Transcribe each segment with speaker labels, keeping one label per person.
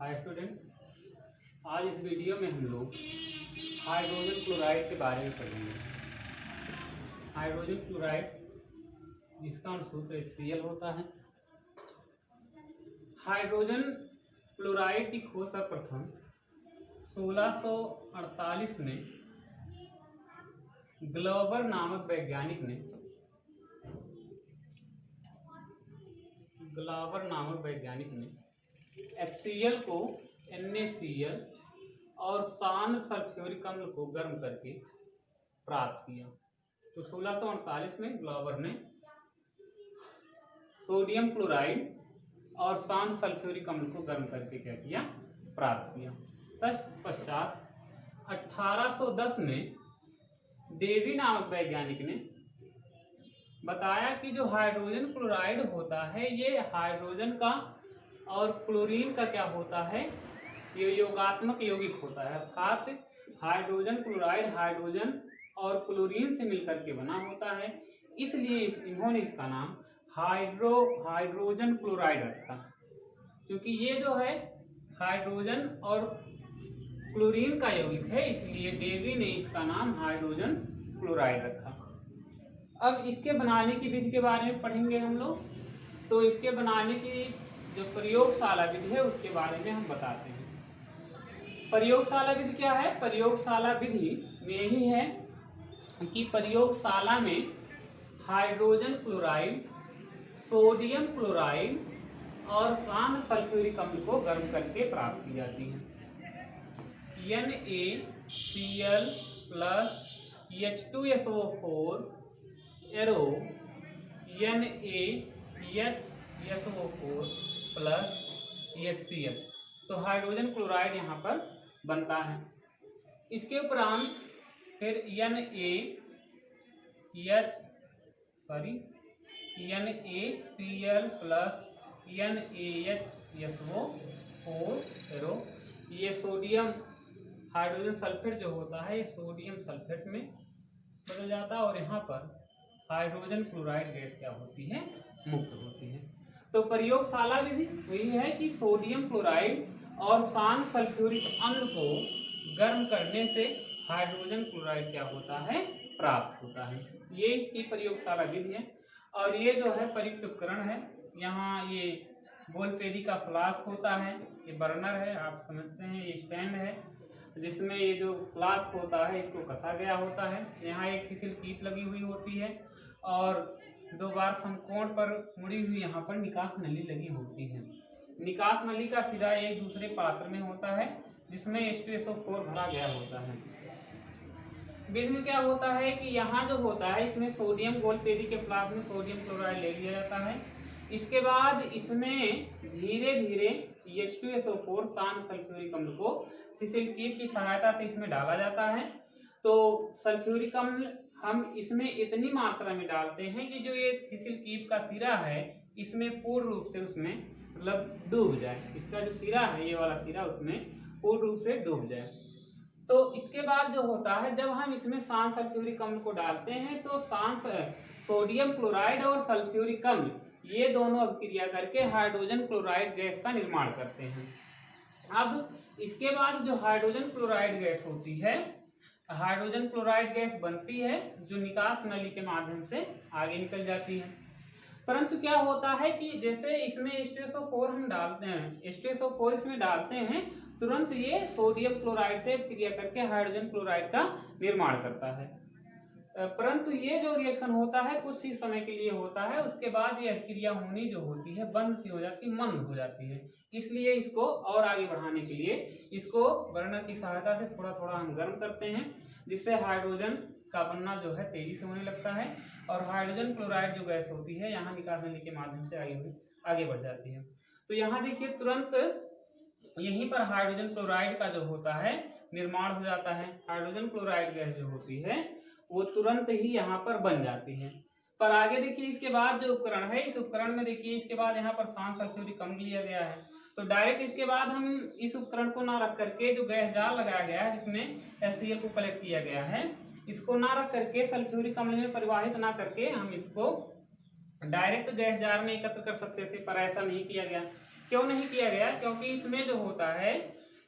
Speaker 1: Hi student, आज इस video में हम लोग हाइड्रोजन क्लोराइड के बारे में पढ़ेंगे। हाइड्रोजन क्लोराइड जिसका सूत्र HCl होता है। हाइड्रोजन क्लोराइड की खोज सर्वप्रथम 1648 में ग्लोबर नामक वैज्ञानिक ने HCl को NaCl और शान सल्फ्यूरिक अम्ल को गर्म करके प्राप्त किया। तो 1648 में ग्लोबर ने सोडियम क्लोराइड और शान सल्फ्यूरिक अम्ल को गर्म करके क्या किया, प्राप्त किया। तत्पश्चात 1810 में डेवी नामक वैज्ञानिक ने बताया कि जो हाइड्रोजन क्लोराइड होता है ये हाइड्रोजन का और क्लोरीन का क्या होता है, ये योगात्मक यौगिक होता है। अर्थात हाइड्रोजन क्लोराइड हाइड्रोजन और क्लोरीन से मिलकर के बना होता है, इसलिए इन्होंने इसका नाम हाइड्रोजन क्लोराइड रखा। क्योंकि ये जो है हाइड्रोजन और क्लोरीन का यौगिक है, इसलिए डेवी ने इसका नाम हाइड्रोजन क्लोराइड रखा। अब इसके बनाने की विधि के बारे में पढ़ेंगे हम लोग। तो इसके बनाने की जो प्रयोगशाला विधि है उसके बारे में हम बताते हैं। प्रयोगशाला विधि क्या है? प्रयोगशाला विधि में यही है कि प्रयोगशाला में हाइड्रोजन क्लोराइड, सोडियम क्लोराइड और शान सल्फ्यूरिक अम्ल को गर्म करके प्राप्त की जाती है। NaCl plus H2SO4 arrow NaHSO4 plus HCl, तो हाइड्रोजन क्लोराइड यहाँ पर बनता है। इसके उपरांत फिर NaCl प्लस NaHSO4 एरो, ये सोडियम हाइड्रोजन सल्फेट जो होता है ये सोडियम सल्फेट में बदल जाता है और यहाँ पर हाइड्रोजन क्लोराइड गैस क्या होती है, मुक्त होती है। तो प्रयोगशाला विधि वही है कि सोडियम क्लोराइड और शान सल्फ्यूरिक अम्ल को गर्म करने से हाइड्रोजन क्लोराइड क्या होता है, प्राप्त होता है। ये इसकी प्रयोगशाला विधि है। और ये जो है प्रयुक्त उपकरण है, यहाँ ये गोलपेदी का फ्लास्क होता है, ये बर्नर है, आप समझते हैं, ये स्टैंड है जिसमें ये जो फ्लास्क होता है इसको कसा गया होता है। यहाँ एक फिसल कीप लगी हुई होती है और 2 बार समकोण पर मुड़ी हुई यहाँ पर निकास नली लगी होती है। निकास नली का सिरा एक दूसरे पात्र में होता है जिसमें H2SO4 भरा गया होता है। विधि में क्या होता है कि यहाँ जो होता है इसमें सोडियम गोलपेदी के फ्लास्क में सोडियम क्लोराइड ले लिया जाता है। इसके बाद इसमें धीरे धीरे H2SO4 शान सल्फ्यूरिक अम्ल को फिसल कीप की सहायता से इसमें डाला जाता है। तो सल्फ्यूरिक अम्ल हम इसमें इतनी मात्रा में डालते हैं कि जो ये फिसल कीप का सिरा है इसमें पूर्ण रूप से उसमें मतलब डूब जाए। इसका जो सिरा है, ये वाला सिरा, उसमें पूर्ण रूप से डूब जाए। तो इसके बाद जो होता है जब हम इसमें शान सल्फ्यूरिक अम्ल को डालते हैं तो सोडियम क्लोराइड और सल्फ्यूरिक अम्ल ये दोनों अभिक्रिया करके हाइड्रोजन क्लोराइड गैस का निर्माण करते हैं। अब इसके बाद जो हाइड्रोजन क्लोराइड गैस होती है, हाइड्रोजन क्लोराइड गैस बनती है जो निकास नली के माध्यम से आगे निकल जाती है। परंतु क्या होता है कि जैसे इसमें H2SO4 हम डालते हैं, H2SO4 इसमें डालते हैं, तुरंत ये सोडियम क्लोराइड से क्रिया करके हाइड्रोजन क्लोराइड का निर्माण करता है। परंतु ये जो रिएक्शन होता है कुछ ही समय के लिए होता है, उसके बाद ये क्रिया होनी जो होती है बंद सी हो जाती है, मंद हो जाती है। इसलिए इसको और आगे बढ़ाने के लिए इसको बर्नर की सहायता से थोड़ा थोड़ा हम गर्म करते हैं, जिससे हाइड्रोजन का बनना जो है तेजी से होने लगता है और हाइड्रोजन क्लोराइड जो गैस होती है यहाँ निकास नली के माध्यम से आगे बढ़ जाती है। तो यहाँ देखिए तुरंत यहीं पर हाइड्रोजन क्लोराइड का जो होता है निर्माण हो जाता है। हाइड्रोजन क्लोराइड गैस जो होती है वो तुरंत ही यहाँ पर बन जाती है। पर आगे देखिए इसके बाद जो उपकरण है, इस उपकरण में देखिए इसके बाद यहाँ पर शान सल्फ्यूरिक अम्ल लिया गया है। तो डायरेक्ट इसके बाद हम इस उपकरण को ना रख करके जो गैस जार लगाया गया है जिसमें HCl को कलेक्ट किया गया है, इसको ना रख करके सल्फ्यूरिक अम्ल में परिवाहित ना करके हम इसको डायरेक्ट गैस जार में एकत्र कर सकते थे, पर ऐसा नहीं किया गया। क्यों नहीं किया गया? क्योंकि इसमें जो होता है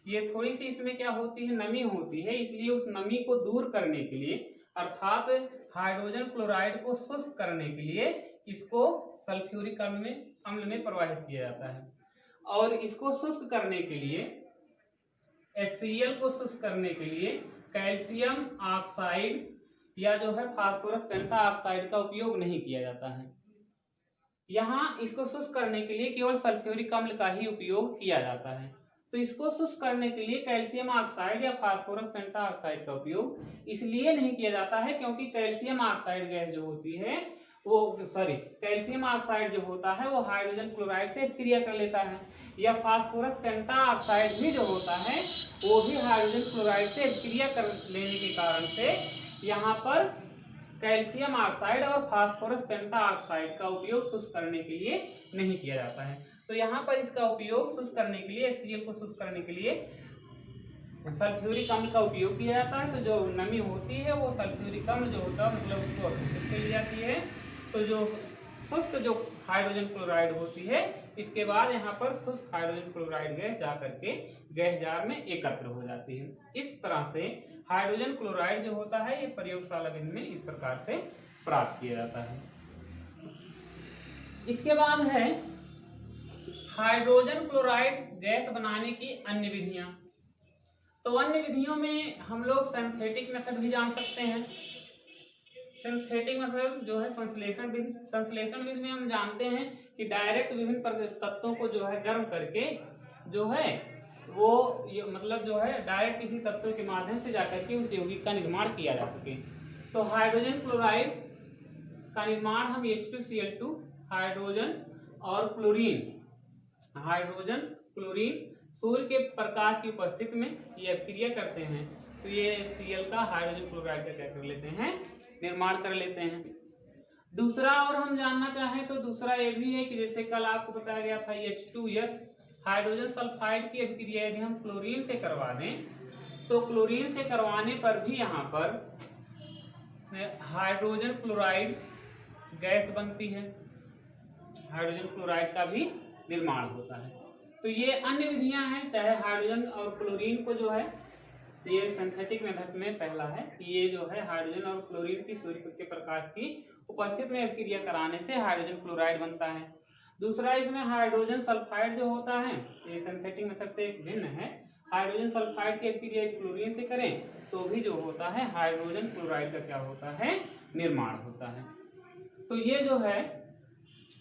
Speaker 1: ये थोड़ी सी इसमें क्या होती है, नमी होती है, इसलिए उस नमी को दूर करने के लिए अर्थात हाइड्रोजन क्लोराइड को शुष्क करने के लिए इसको सल्फ्यूरिक अम्ल में प्रवाहित किया जाता है। और इसको शुष्क करने के लिए HCl को शुष्क करने के लिए कैल्शियम ऑक्साइड या जो है फास्फोरस पेंटा ऑक्साइड का उपयोग नहीं किया जाता है। यहाँ इसको शुष्क करने के लिए केवल सल्फ्यूरिक अम्ल का ही उपयोग किया जाता है। तो इसको शुष्क करने के लिए कैल्शियम ऑक्साइड या फास्फोरस पेंटा ऑक्साइड का उपयोग इसलिए नहीं किया जाता है क्योंकि कैल्शियम ऑक्साइड गैस जो होती है कैल्शियम ऑक्साइड जो होता है वो हाइड्रोजन क्लोराइड से क्रिया कर लेता है, या फास्फोरस पेंटा ऑक्साइड भी जो होता है वो भी हाइड्रोजन क्लोराइड से क्रिया कर लेने के कारण से यहाँ पर कैल्शियम ऑक्साइड और फास्फोरस पेंटा ऑक्साइड का उपयोग शुष्क करने के लिए नहीं किया जाता है। तो यहाँ पर इसका उपयोग शुष्क करने के लिए HCl को शुष्क करने के लिए सल्फ्यूरिक अम्ल का उपयोग किया जाता है। तो जो नमी होती है वो सल्फ्यूरिक अम्ल जो होता है मतलब उसको अवशोषित कर ली जाती है। तो जो शुष्क जो हाइड्रोजन क्लोराइड होती है इसके बाद यहाँ पर शुष्क हाइड्रोजन क्लोराइड गैस जा करके गैस जार में एकत्र हो जाती है। इस तरह से हाइड्रोजन क्लोराइड जो होता है ये प्रयोगशाला विधि में इस प्रकार से प्राप्त किया जाता है। इसके बाद है हाइड्रोजन क्लोराइड गैस बनाने की अन्य विधियां। तो अन्य विधियों में हम लोग सिंथेटिक मेथड भी जान सकते हैं। सिंथेटिक मतलब जो है संश्लेषण विधि। संश्लेषण विधि में हम जानते हैं कि डायरेक्ट विभिन्न तत्वों को जो है गर्म करके जो है वो मतलब जो है डायरेक्ट किसी तत्व के माध्यम से जाकर के उस यौगिक का निर्माण किया जा सके। तो हाइड्रोजन क्लोराइड का निर्माण हम H2Cl2 हाइड्रोजन और क्लोरीन सूर्य के प्रकाश की उपस्थिति में ये अभिक्रिया करते हैं। तो ये Cl का हाइड्रोजन क्लोराइड का क्या कर लेते हैं, निर्माण कर लेते हैं। दूसरा और हम जानना चाहें तो दूसरा ये भी है कि जैसे कल आपको बताया गया था H2S हाइड्रोजन सल्फाइड की अभिक्रिया यदि हम क्लोरीन से करवा दें तो क्लोरीन से करवाने पर भी यहाँ पर हाइड्रोजन क्लोराइड गैस बनती है, हाइड्रोजन क्लोराइड का भी निर्माण होता है। तो ये अन्य विधियां हैं, चाहे हाइड्रोजन और क्लोरीन को जो है ये सिंथेटिक मेथड में पहला है कि ये जो है हाइड्रोजन और क्लोरीन की सूर्य के प्रकाश की उपस्थिति में अभिक्रिया कराने से हाइड्रोजन क्लोराइड बनता है। दूसरा इसमें हाइड्रोजन सल्फाइड जो होता है ये सिंथेटिक मेथड से भिन्न है। हाइड्रोजन सल्फाइड की अभिक्रिया क्लोरीन से करें तो भी जो होता है हाइड्रोजन क्लोराइड का क्या होता है, निर्माण होता है। तो ये जो है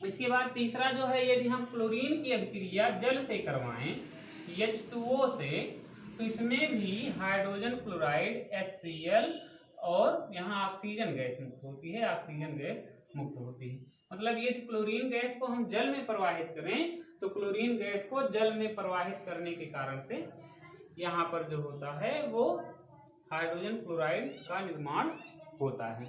Speaker 1: इसके बाद तीसरा जो है यदि हम क्लोरीन की अभिक्रिया जल से करवाएं H2O से तो इसमें भी हाइड्रोजन क्लोराइड HCl और यहाँ ऑक्सीजन गैस मुक्त होती है, ऑक्सीजन गैस मुक्त होती है। मतलब ये क्लोरीन गैस को हम जल में प्रवाहित करें तो क्लोरीन गैस को जल में प्रवाहित करने के कारण से यहाँ पर जो होता है वो हाइड्रोजन क्लोराइड का निर्माण होता है।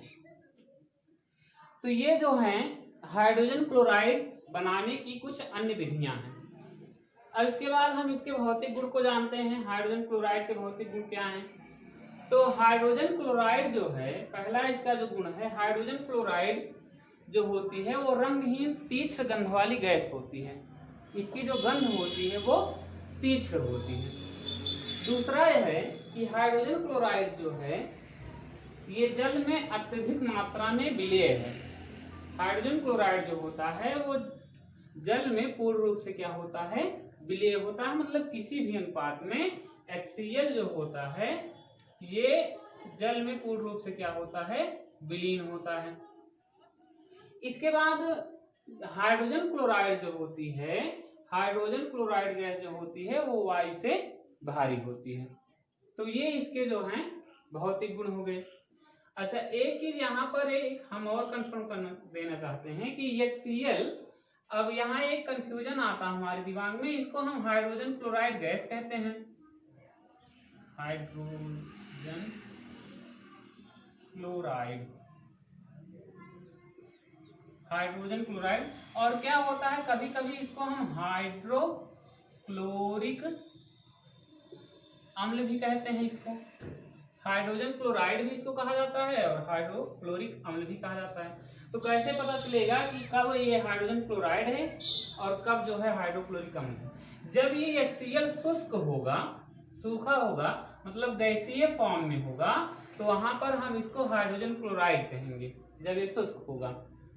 Speaker 1: तो ये जो है हाइड्रोजन क्लोराइड बनाने की कुछ अन्य विधियां हैं। अब इसके बाद हम इसके भौतिक गुण को जानते हैं। हाइड्रोजन क्लोराइड के भौतिक गुण क्या हैं? तो हाइड्रोजन क्लोराइड जो है पहला इसका जो गुण है, हाइड्रोजन क्लोराइड जो होती है वो रंगहीन तीक्ष्ण गंध वाली गैस होती है। इसकी जो गंध होती है वो तीक्ष्ण होती है। दूसरा यह है कि हाइड्रोजन क्लोराइड जो है ये जल में अत्यधिक मात्रा में विलेय है। हाइड्रोजन क्लोराइड जो होता है वो जल में पूर्ण रूप से क्या होता है, विलेय होता है। मतलब किसी भी अनुपात में HCl जो होता है ये जल में पूर्ण रूप से क्या होता है, विलीन होता है। इसके बाद हाइड्रोजन क्लोराइड जो होती है, हाइड्रोजन क्लोराइड गैस जो होती है वो वायु से भारी होती है। तो ये इसके जो हैं भौतिक गुण हो गए। अच्छा, एक चीज यहाँ पर एक हम और कंफर्म करना देना चाहते हैं कि ये Cl, अब यहाँ एक कंफ्यूजन आता है हमारे दिमाग में, इसको हम हाइड्रोजन क्लोराइड गैस कहते हैं, हाइड्रोजन क्लोराइड, हाइड्रोजन क्लोराइड। और क्या होता है कभी कभी इसको हम हाइड्रोक्लोरिक अम्ल भी कहते हैं। इसको हाइड्रोजन क्लोराइड भी इसको कहा जाता है और हाइड्रोक्लोरिक अम्ल भी कहा जाता है। तो कैसे पता चलेगा कि कब ये हाइड्रोजन क्लोराइड है और कब जो है हाइड्रोक्लोरिक अम्ल है? जब ये HCl शुष्क होगा, सूखा होगा, मतलब गैसीय फॉर्म में होगा, तो वहां पर हम इसको हाइड्रोजन क्लोराइड कहेंगे। जब ये शुष्क होगा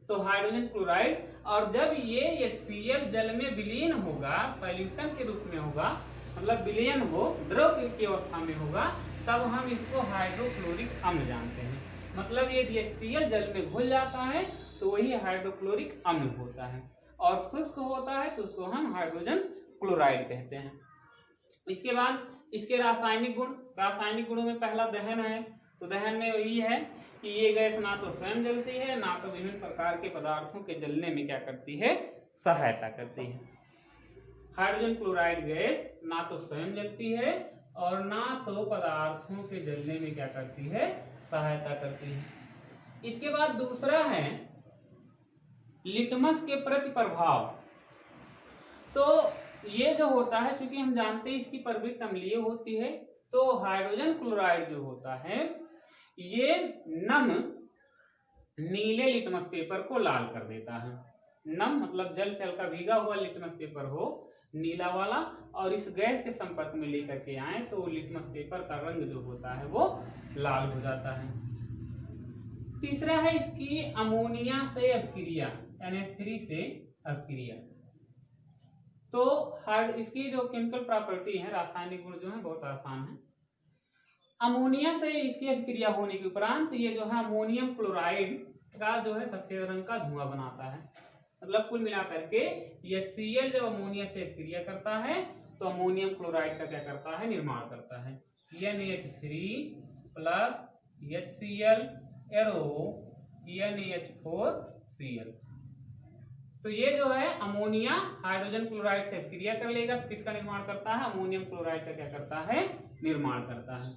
Speaker 1: तो हाइड्रोजन क्लोराइड, और जब ये HCl जल में विलीन होगा, सॉल्यूशन के रूप में होगा, मतलब विलयन हो, द्रव की अवस्था में होगा, तब हम इसको हाइड्रोक्लोरिक अम्ल जानते हैं। मतलब ये HCl जल में घुल जाता है तो वही हाइड्रोक्लोरिक अम्ल होता है, और शुष्क होता है तो उसको हम हाइड्रोजन क्लोराइड कहते हैं। इसके बाद इसके रासायनिक गुण, रासायनिक गुणों में पहला दहन है। तो दहन में वही है कि ये गैस ना तो स्वयं जलती है, ना तो विभिन्न प्रकार के पदार्थों के जलने में क्या करती है, सहायता करती है। हाइड्रोजन क्लोराइड गैस ना तो स्वयं जलती है और ना तो पदार्थों के जलने में क्या करती है, सहायता करती है। इसके बाद दूसरा है लिटमस के प्रति प्रभाव। तो ये जो होता है, चूंकि हम जानते हैं इसकी प्रवृत्ति अम्लीय होती है, तो हाइड्रोजन क्लोराइड जो होता है ये नम नीले लिटमस पेपर को लाल कर देता है। नम मतलब जल से हल्का भीगा हुआ लिटमस पेपर हो, नीला वाला, और इस गैस के संपर्क में लेकर के आए तो लिटमस पेपर का रंग जो होता है वो लाल हो जाता है। तीसरा है इसकी अमोनिया से अभिक्रिया, NH3 से अभिक्रिया। तो इसकी जो केमिकल प्रॉपर्टी है, रासायनिक गुण जो है बहुत आसान है। अमोनिया से इसकी अभिक्रिया होने के उपरांत ये जो है अमोनियम क्लोराइड का जो है सफेद रंग का धुआं बनाता है। मतलब कुल मिलाकर के HCl जब अमोनिया से अभिक्रिया करता है तो अमोनियम क्लोराइड का क्या करता है, निर्माण करता है। NH3 plus HCl arrow NH4Cl। तो ये जो है अमोनिया हाइड्रोजन क्लोराइड से अभिक्रिया कर लेगा तो किसका निर्माण करता है, अमोनियम क्लोराइड का क्या करता है, निर्माण करता है।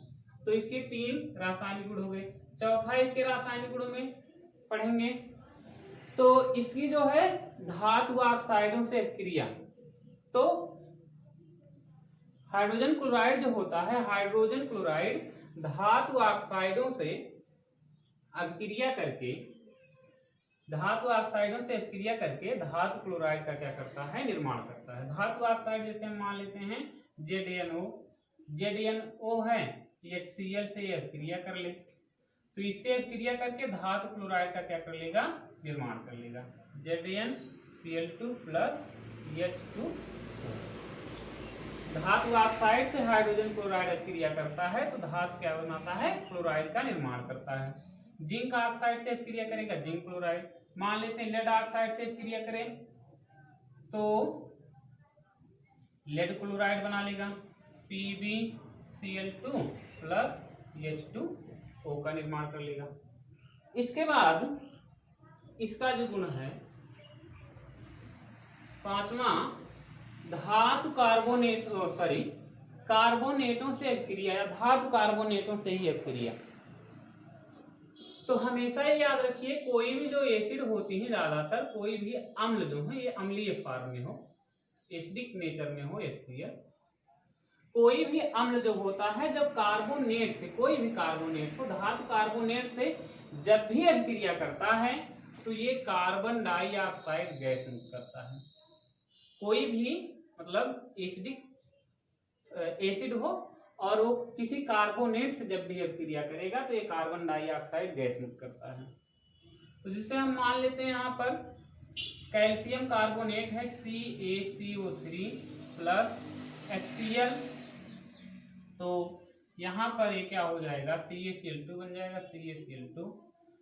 Speaker 1: तो इसके 3 रासायनिक गुण हो गए। चौथा इसके रासायनिक गुणों में पढ़ेंगे तो इसकी जो है धातु ऑक्साइडों से अभिक्रिया। तो हाइड्रोजन क्लोराइड जो होता है, हाइड्रोजन क्लोराइड धातु ऑक्साइडों से अभिक्रिया करके, धातु ऑक्साइडों से अभिक्रिया करके धातु क्लोराइड का क्या करता है, निर्माण करता है। धातु ऑक्साइड जैसे हम मान लेते हैं ZnO है, HCl से ये अभिक्रिया कर ले, तो इससे अभिक्रिया करके धातु क्लोराइड का क्या कर लेगा, निर्माण कर लेगा। ZnCl2 plus H2। धातु ऑक्साइड से हाइड्रोजन क्लोराइड अभिक्रिया करता है तो धातु क्या बनाता है, क्लोराइड का निर्माण करता है। जिंक ऑक्साइड से अभिक्रिया करेगा जिंक क्लोराइड। मान लेते हैं लेड ऑक्साइड से अभिक्रिया करें तो लेड क्लोराइड बना लेगा, PbCl2 प्लस H2O का निर्माण कर लेगा। इसके बाद इसका जो गुण है पांचवा, धातु कार्बोनेटों से अभिक्रिया या धातु कार्बोनेटों से ही अभिक्रिया। तो हमेशा ये याद रखिए, कोई भी जो एसिड होती है, ज्यादातर कोई भी अम्ल जो है ये अम्लीय फॉर्म में हो, एसिडिक नेचर में हो HCl। कोई भी अम्ल जो होता है जब कार्बोनेट से, कोई भी कार्बोनेट को, धातु कार्बोनेट से जब भी अभिक्रिया करता है तो ये कार्बन डाइऑक्साइड गैस मुक्त करता है। कोई भी मतलब एसिड हो और वो किसी कार्बोनेट से जब भी अभिक्रिया करेगा तो ये कार्बन डाइऑक्साइड गैस मुक्त करता है। तो जिससे हम मान लेते हैं यहाँ पर कैल्शियम कार्बोनेट है CaCO3 प्लस HCl, तो यहाँ पर ये क्या हो जाएगा, CaCl2 बन जाएगा। CaCl2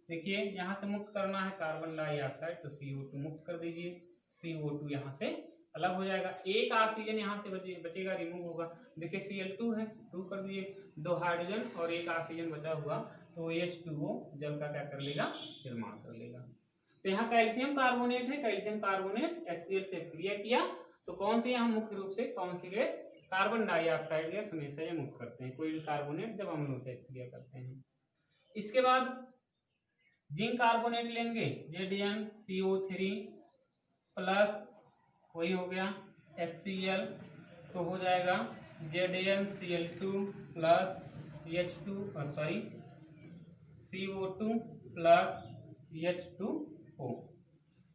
Speaker 1: देखिए यहाँ से मुक्त करना है कार्बन डाइऑक्साइड तो CO2 मुक्त कर दीजिए, CO2 यहाँ से अलग हो जाएगा। एक ऑक्सीजन यहाँ से बचेगा, रिमूव होगा। देखिए Cl2 है, 2 कर दिए, 2 हाइड्रोजन और एक ऑक्सीजन बचा हुआ तो H2O जल का क्या कर लेगा, निर्माण कर लेगा। तो यहाँ कैल्शियम कार्बोनेट है, कैल्शियम कार्बोनेट HCl से अभिक्रिया किया तो कौन सी यहाँ मुख्य रूप से कौन सी गैस, कार्बन डाइऑक्साइड गैस हमेशा ये मुक्त करते हैं, कोई भी कार्बोनेट जब अम्लों से अभिक्रिया करते हैं। इसके बाद जिंक कार्बोनेट लेंगे, ZnCO3 प्लस वही हो गया HCl, तो हो जाएगा ZnCl2 plus CO2 plus H2 O,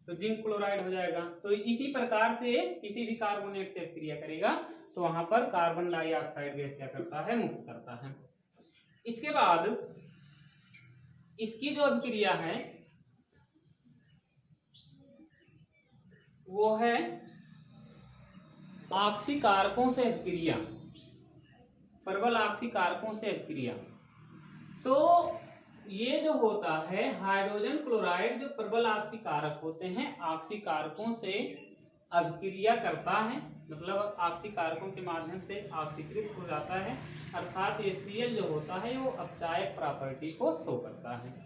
Speaker 1: तो जिंक क्लोराइड हो जाएगा। तो इसी प्रकार से किसी भी कार्बोनेट से क्रिया करेगा तो वहां पर कार्बन डाइऑक्साइड गैस क्या करता है, मुक्त करता है। इसके बाद इसकी जो अभिक्रिया है वो है ऑक्सीकारकों से अभिक्रिया, प्रबल ऑक्सीकारकों से अभिक्रिया। तो ये जो होता है हाइड्रोजन क्लोराइड जो प्रबल ऑक्सीकारक होते हैं, ऑक्सीकारकों से अभिक्रिया करता है, मतलब ऑक्सीकारकों के माध्यम से ऑक्सीकृत हो जाता है, अर्थात HCl जो होता है वो अपचायक प्रॉपर्टी को शो करता है।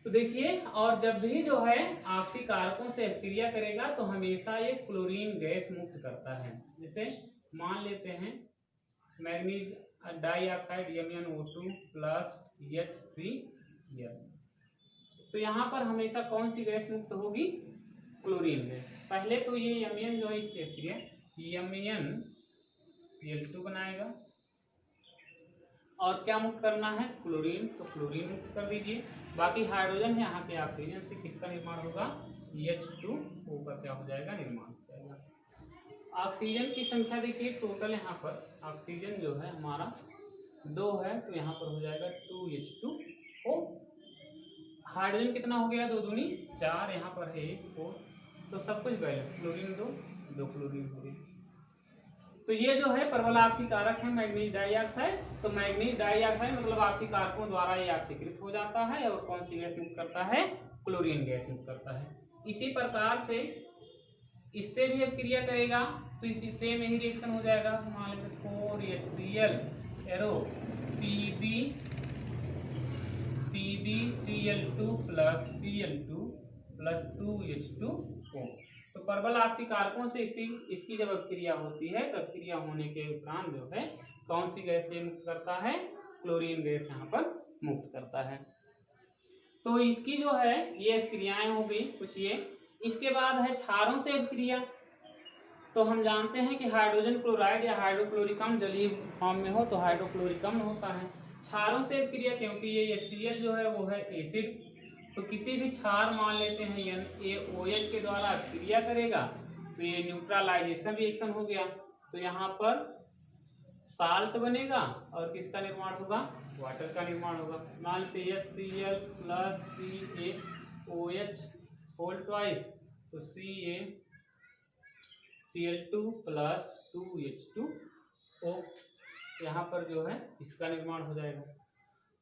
Speaker 1: तो देखिए, और जब भी जो है ऑक्सीकारकों से अभिक्रिया करेगा तो हमेशा ये क्लोरीन गैस मुक्त करता है। जैसे मान लेते हैं manganese dioxide MnO2 plus HCl, तो यहाँ पर हमेशा कौन सी गैस मुक्त होगी, क्लोरीन गैस। पहले तो ये Mn जो है इससे अभिक्रिया MnCl2 बनाएगा और क्या मुक्त करना है, क्लोरीन, तो क्लोरीन मुक्त कर दीजिए। बाकी हाइड्रोजन है यहाँ के ऑक्सीजन से किसका निर्माण होगा, H2O का क्या हो जाएगा, निर्माण हो जाएगा। ऑक्सीजन की संख्या देखिए टोटल यहाँ पर ऑक्सीजन जो है हमारा 2 है, तो यहाँ पर हो जाएगा 2H2O। हाइड्रोजन कितना हो गया, 2 दूनी 4, यहाँ पर है 1 4, तो सब कुछ बैलेंस, क्लोरीन 2 क्लोरीन हो गई। तो ये जो है प्रबल ऑक्सीकारक है मैग्नीज डाइऑक्साइड। तो मैग्नीज डाइऑक्साइड मतलब ऑक्सीकारकों द्वारा ये ऑक्सीकृत हो जाता है और कौन सी गैस मुक्त करता है, क्लोरीन गैस मुक्त करता है। इसी प्रकार से इससे भी अभिक्रिया करेगा तो इसी सेम यही रिएक्शन हो जाएगा। मान लेते 4HCl arrow PbCl2 plus Cl2 plus 2H2O। तो प्रबल ऑक्सीकारकों से इसकी जब अभिक्रिया होती है तो अभिक्रिया होने के उपरांत जो है कौन सी गैस ये मुक्त करता है, क्लोरीन गैस यहाँ पर मुक्त करता है। तो इसकी जो है ये अभिक्रियाएं हो गई कुछ ये। इसके बाद है क्षारों से अभिक्रिया। तो हम जानते हैं कि हाइड्रोजन क्लोराइड या हाइड्रोक्लोरिक अम्ल जलीय फॉर्म में हो तो हाइड्रोक्लोरिक अम्ल होता है। क्षारों से अभिक्रिया क्योंकि ये HCl जो है वो है एसिड, तो किसी भी क्षार मान लेते हैं NaOH के द्वारा अभिक्रिया करेगा तो ये न्यूट्रलाइजेशन रिएक्शन हो गया, तो यहाँ पर साल्ट बनेगा और किसका निर्माण होगा, वाटर का निर्माण होगा। मान लेते HCl plus CaOH whole twice, तो CaCl2 प्लस 2H2O, यहाँ पर जो है इसका निर्माण हो जाएगा।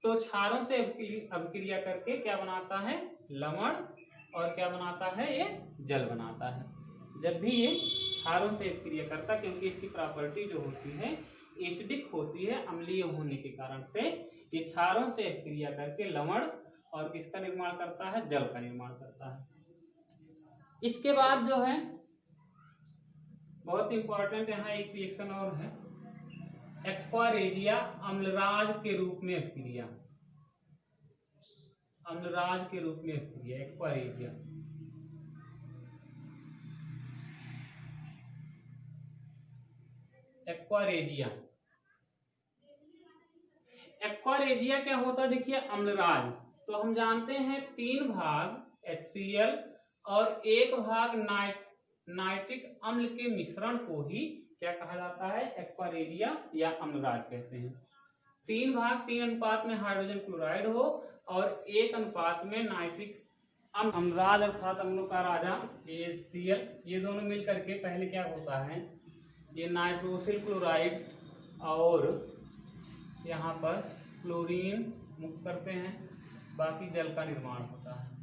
Speaker 1: तो क्षारों से अभिक्रिया करके क्या बनाता है, लवण, और क्या बनाता है, ये जल बनाता है। जब भी ये क्षारों से अभिक्रिया करता, क्योंकि इसकी प्रॉपर्टी जो होती है एसिडिक होती है, अम्लीय होने के कारण से ये क्षारों से अभिक्रिया करके लवण और किसका निर्माण करता है, जल का निर्माण करता है। इसके बाद जो है बहुत इंपॉर्टेंट यहाँ एक रिएक्शन और है, एक्वारेजिया अम्लराज के रूप में अभिक्रिया, अम्लराज के रूप में अभिक्रिया एक्वारेजिया। एक्वारेजिया, एक्वारेजिया क्या होता है, देखिए अम्लराज। तो हम जानते हैं 3 भाग HCl और 1 भाग नाइट्रिक अम्ल के मिश्रण को ही क्या कहा जाता है, एक्वारेजिया या अम्लराज कहते हैं। 3 भाग 3 अनुपात में हाइड्रोजन क्लोराइड हो और 1 अनुपात में नाइट्रिक अम्लराज अर्थात अम्लों का राजा HCl, ये दोनों मिल करके पहले क्या होता है, ये नाइट्रोसिल क्लोराइड और यहाँ पर क्लोरीन मुक्त करते हैं, बाकी जल का निर्माण होता है।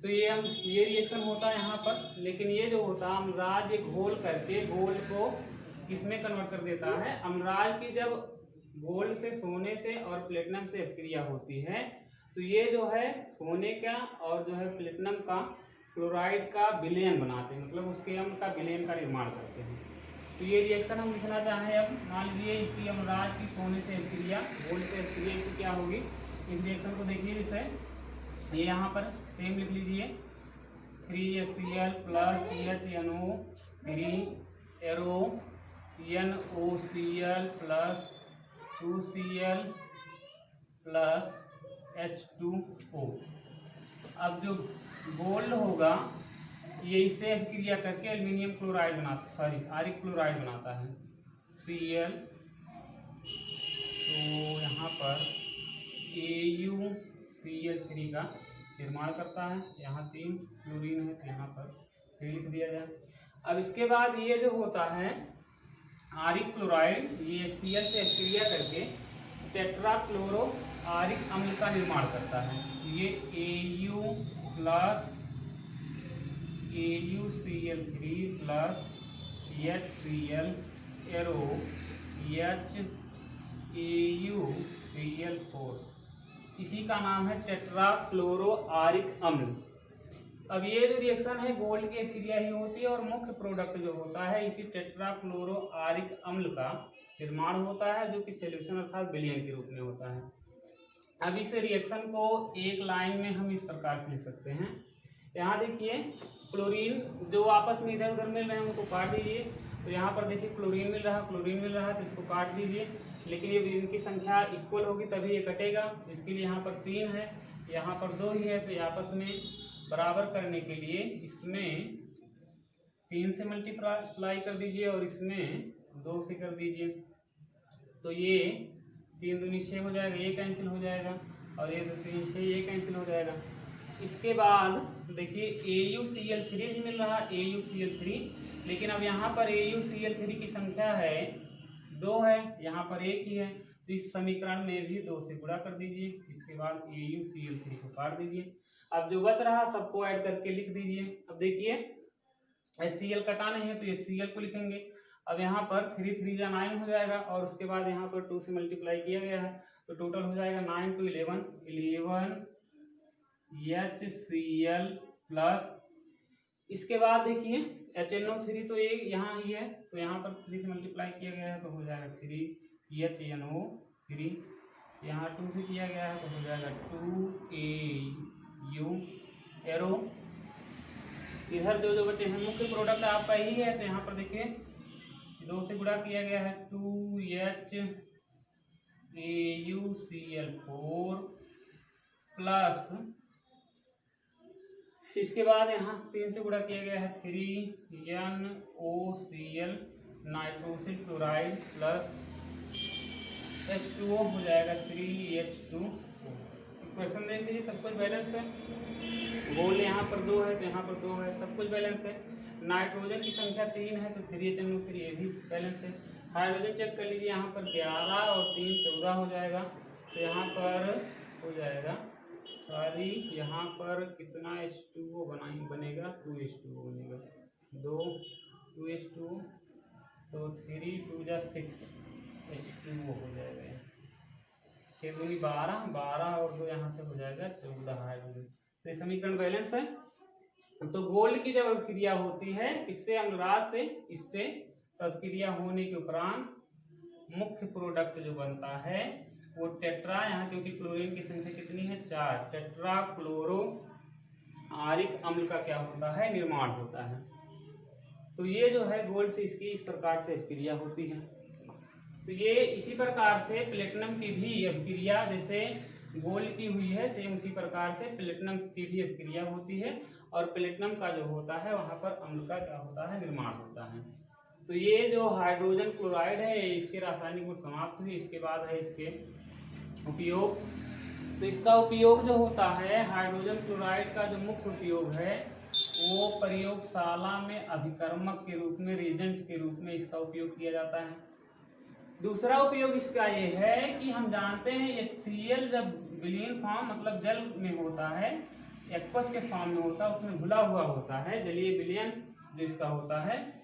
Speaker 1: तो ये रिएक्शन होता है यहाँ पर। लेकिन ये जो होता है अम्लराज, ये घोल करके गोल्ड को किसमें कन्वर्ट कर देता है, अम्लराज की जब गोल्ड से, सोने से और प्लेटिनम से अभिक्रिया होती है तो ये जो है सोने का और जो है प्लेटिनम का क्लोराइड का विलयन बनाते हैं, मतलब उसके अम्ल का विलयन का निर्माण करते हैं। तो ये रिएक्शन हम लिखना चाहें, अब मान लीजिए इसकी अम्लराज की सोने से अभिक्रिया, गोल्ड से अभिक्रिया की क्या होगी, इस रिएक्शन को देखिए। इसे ये यहाँ पर सेम लिख लीजिए, 3HCl plus CHNO3 arrow NOCl plus 2Cl plus H2O। अब जो गोल्ड होगा ये इससे अभिक्रिया करके एल्यूमिनियम क्लोराइड बनाता, सॉरी आरिक क्लोराइड बनाता है Cl। तो यहाँ पर AuCl3 का निर्माण करता है। यहाँ 3 क्लोरीन है तो यहाँ पर 3 लिख दिया जाए। अब इसके बाद ये जो होता है आरिक क्लोराइड, ये Cl से अभिक्रिया करके टेट्राक्लोरो आरिक अम्ल का निर्माण करता है। ये Au plus AuCl3 plus HCl arrow HAuCl4, इसी का नाम है टेट्राक्लोरो आरिक अम्ल। अब ये जो रिएक्शन है गोल्ड की अभिक्रिया ही होती है और मुख्य प्रोडक्ट जो होता है इसी टेट्राक्लोरो आरिक अम्ल का निर्माण होता है, जो कि सॉल्यूशन अर्थात विलयन के रूप में होता है। अब इस रिएक्शन को एक लाइन में हम इस प्रकार से लिख सकते हैं। यहाँ देखिए क्लोरीन जो आपस में इधर उधर मिल रहे हैं उनको काट दीजिए। तो यहाँ पर देखिए क्लोरीन मिल रहा है तो इसको काट दीजिए, लेकिन ये इनकी संख्या इक्वल होगी तभी ये कटेगा। इसके लिए यहाँ पर 3 है, यहाँ पर 2 ही है, तो ये आपस में बराबर करने के लिए इसमें 3 से मल्टीप्लाई कर दीजिए और इसमें 2 से कर दीजिए। तो ये 3 दूनी 6 हो जाएगा, ये कैंसिल हो जाएगा, और ये 2 3 6 ये कैंसिल हो जाएगा। इसके बाद देखिए AuCl3 भी मिल रहा है, AuCl3, लेकिन अब यहाँ पर AuCl3 की संख्या है 2 है, यहाँ पर 1 ही है, तो इस समीकरण में भी 2 से गुणा कर दीजिए। इसके बाद AuCl3 को काट दीजिए। अब जो बच रहा सबको ऐड करके लिख दीजिए। अब देखिए HCl कटा नहीं है तो HCl को लिखेंगे। अब यहाँ पर 3 3 जा 9 हो जाएगा, और उसके बाद यहाँ पर 2 से मल्टीप्लाई किया गया है, तो टोटल हो जाएगा 9 to 11 HCl प्लस, इसके बाद देखिए HNO3 तो ये यहाँ ही है, तो यहाँ पर 3 से मल्टीप्लाई किया गया है तो हो जाएगा 3 HNO3, यहाँ 2 से किया गया है तो हो जाएगा 2Au एरो। इधर जो बचे हैं मुख्य प्रोडक्ट आपका ही है, तो यहाँ पर देखिए 2 से गुणा किया गया है 2HAuCl4 प्लस, इसके बाद यहाँ 3 से गुणा किया गया है 3NOCl nitrosyl chloride plus H2O हो जाएगा 3H2। क्वेश्चन देख लीजिए, सब कुछ बैलेंस है। गोल्ड यहाँ पर 2 है तो यहाँ पर 2 है, सब कुछ बैलेंस है। नाइट्रोजन की संख्या 3 है तो 3HNO3 ये भी बैलेंस है। हाइड्रोजन चेक कर लीजिए, यहाँ पर 11 और 3 14 हो जाएगा, तो यहाँ पर हो जाएगा, सॉरी यहाँ पर कितना H2O बनेगा 2H2O बनेगा, 2H2O, तो 3 2 जा 6 H2O हो जाएगा, 6 दूनी 12 और 2 यहाँ से हो जाएगा 14 हाइड्रोजन। तो समीकरण बैलेंस है। तो गोल्ड की जब अभिक्रिया होती है इससे अम्लराज से इससे, तो अभिक्रिया होने के उपरांत मुख्य प्रोडक्ट जो बनता है वो टेट्रा, यहाँ क्योंकि क्लोरीन की संख्या कितनी है 4, टेट्राक्लोरो आरिक अम्ल का क्या होता है निर्माण होता है। तो ये जो है गोल्ड से इसकी इस प्रकार से अभिक्रिया होती है। तो ये इसी प्रकार से प्लेटिनम की भी अभिक्रिया जैसे गोल्ड की हुई है, सेम उसी प्रकार से प्लेटिनम की भी अभिक्रिया होती है, और प्लेटिनम का जो होता है वहां पर अम्ल का क्या होता है निर्माण होता है। तो ये जो हाइड्रोजन क्लोराइड है इसके रासायनिक गुण समाप्त हुई। इसके बाद है इसके उपयोग। तो इसका उपयोग जो होता है हाइड्रोजन क्लोराइड का जो मुख्य उपयोग है वो प्रयोगशाला में अभिकर्मक के रूप में, रिएजेंट के रूप में इसका उपयोग किया जाता है। दूसरा उपयोग इसका ये है कि हम जानते हैं HCl जब विलीन फॉर्म मतलब जल में होता है, एक्वस के फॉर्म में होता है, उसमें घुला हुआ होता है, जलीय विलयन जो इसका होता है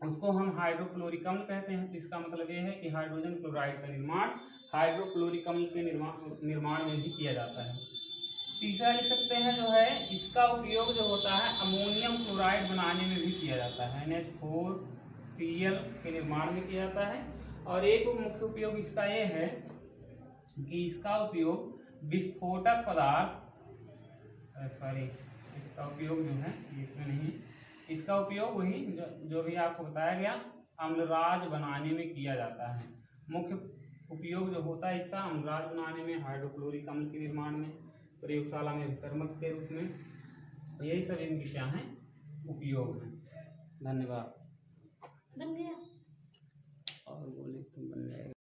Speaker 1: उसको हम हाइड्रोक्लोरिक अम्ल कहते हैं। तो इसका मतलब ये है कि हाइड्रोजन क्लोराइड का निर्माण हाइड्रोक्लोरिक अम्ल के निर्माण में भी किया जाता है। तीसरा लिख सकते हैं जो है इसका उपयोग जो होता है अमोनियम क्लोराइड बनाने में भी किया जाता है, NH4Cl के निर्माण में किया जाता है। और एक मुख्य उपयोग इसका ये है कि इसका उपयोग विस्फोटक पदार्थ, सॉरी इसका उपयोग जो है इसमें नहीं, इसका उपयोग वही जो भी आपको बताया गया अम्लराज बनाने में किया जाता है। मुख्य उपयोग जो होता है इसका अम्लराज बनाने में, हाइड्रोक्लोरिक अम्ल के निर्माण में, प्रयोगशाला में अभिकर्मक के रूप में। तो यही सब इनके क्या हैं, उपयोग हैं। धन्यवाद।